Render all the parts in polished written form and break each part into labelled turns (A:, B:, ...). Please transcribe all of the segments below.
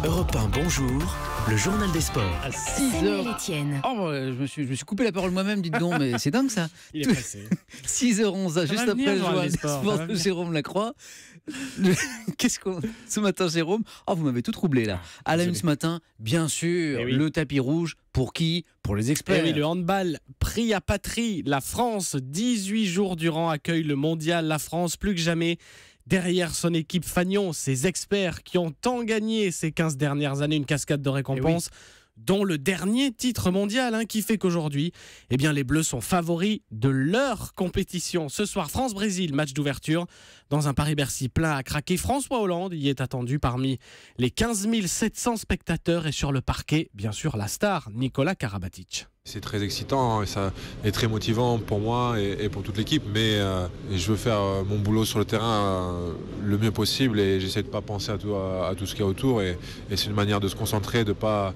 A: Europe 1, bonjour, le journal des sports.
B: À 6
C: Samuel
B: heures.
C: Etienne.
B: Oh, je me suis coupé la parole moi-même, dites donc, mais c'est dingue ça.
D: Il est passé.
B: 6h11, juste
D: va
B: après
D: venir,
B: le
D: le journal
B: journal
D: des
B: des
D: sports,
B: sports
D: ça va
B: de
D: venir.
B: Jérôme Lacroix. Qu'est-ce qu'on. Ce matin, Jérôme. Oh, vous m'avez tout troublé là. À la une
D: désolé.
B: ce matin, bien sûr,
D: Eh oui.
B: le tapis rouge. Pour qui ? Pour les
D: Eh
B: experts.
D: oui, le handball, prix à patrie. La France, 18 jours durant, accueille le mondial. La France, plus que jamais, derrière son équipe Fagnon, ses experts qui ont tant gagné ces 15 dernières années, une cascade de récompenses. Dont le dernier titre mondial qui fait qu'aujourd'hui, eh bien, les Bleus sont favoris de leur compétition. Ce soir, France-Brésil, match d'ouverture. Dans un Paris-Bercy plein à craquer, François Hollande y est attendu parmi les 15 700 spectateurs et sur le parquet, bien sûr, la star Nikola Karabatic.
E: C'est très excitant et ça est très motivant pour moi et pour toute l'équipe, mais je veux faire mon boulot sur le terrain le mieux possible et j'essaie de ne pas penser à tout ce qu'il y a autour et c'est une manière de se concentrer, de pas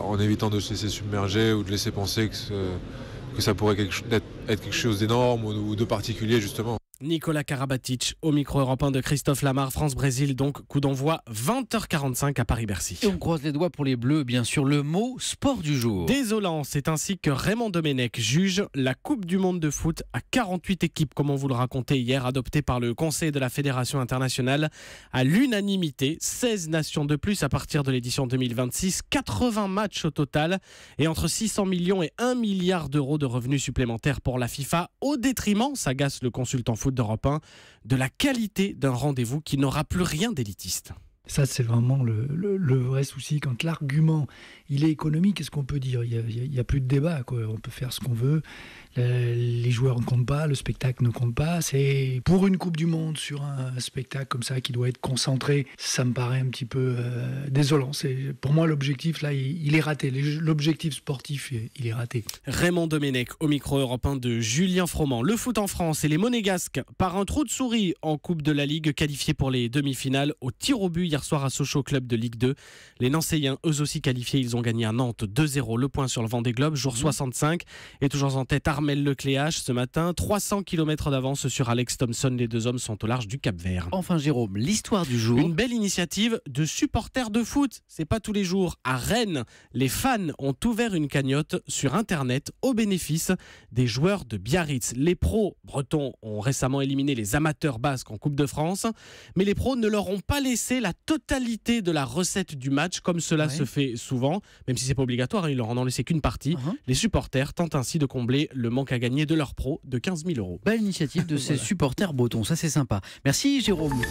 E: en évitant de se laisser submerger ou de laisser penser que ça pourrait être quelque chose d'énorme ou de particulier justement.
D: Nikola Karabatic au micro européen de Christophe Lamar, France-Brésil, donc coup d'envoi 20h45 à Paris-Bercy.
B: Et on croise les doigts pour les Bleus, bien sûr. Le mot sport du jour.
D: Désolant, c'est ainsi que Raymond Domenech juge la Coupe du monde de foot à 48 équipes, comme on vous le racontait hier, adoptée par le Conseil de la Fédération internationale à l'unanimité. 16 nations de plus à partir de l'édition 2026, 80 matchs au total et entre 600 millions et 1 milliard d'euros de revenus supplémentaires pour la FIFA, au détriment, s'agace le consultant foot d'Europe 1, de la qualité d'un rendez-vous qui n'aura plus rien d'élitiste.
F: Ça, c'est vraiment le vrai souci. Quand l'argument, il est économique, qu'est-ce qu'on peut dire ? Il y a plus de débat, quoi. On peut faire ce qu'on veut. Les joueurs ne comptent pas, le spectacle ne compte pas. C'est pour une Coupe du Monde sur un spectacle comme ça qui doit être concentré, ça me paraît un petit peu désolant. Pour moi, l'objectif, là, il est raté. L'objectif sportif, il est raté.
D: Raymond Domenech au micro européen de Julien Froment. Le foot en France et les Monégasques par un trou de souris en Coupe de la Ligue, qualifiés pour les demi-finales au tir au but hier soir à Sochaux, club de Ligue 2. Les Nancéiens, eux aussi qualifiés, ils ont gagné à Nantes 2-0, le point sur le Vendée Globe, jour 65. Et toujours en tête, Armel Lecléache ce matin, 300 km d'avance sur Alex Thomson. Les deux hommes sont au large du Cap-Vert.
B: Enfin, Jérôme, l'histoire du jour.
D: Une belle initiative de supporters de foot. C'est pas tous les jours. À Rennes, les fans ont ouvert une cagnotte sur Internet au bénéfice des joueurs de Biarritz. Les pros bretons ont récemment éliminé les amateurs basques en Coupe de France, mais les pros ne leur ont pas laissé la totalité de la recette du match, comme cela se fait souvent, même si c'est pas obligatoire, ils leur en ont laissé qu'une partie. Les supporters tentent ainsi de combler le manque à gagner de leurs pros de 15 000 euros.
B: Belle initiative de ces supporters bretons, ça c'est sympa. Merci Jérôme.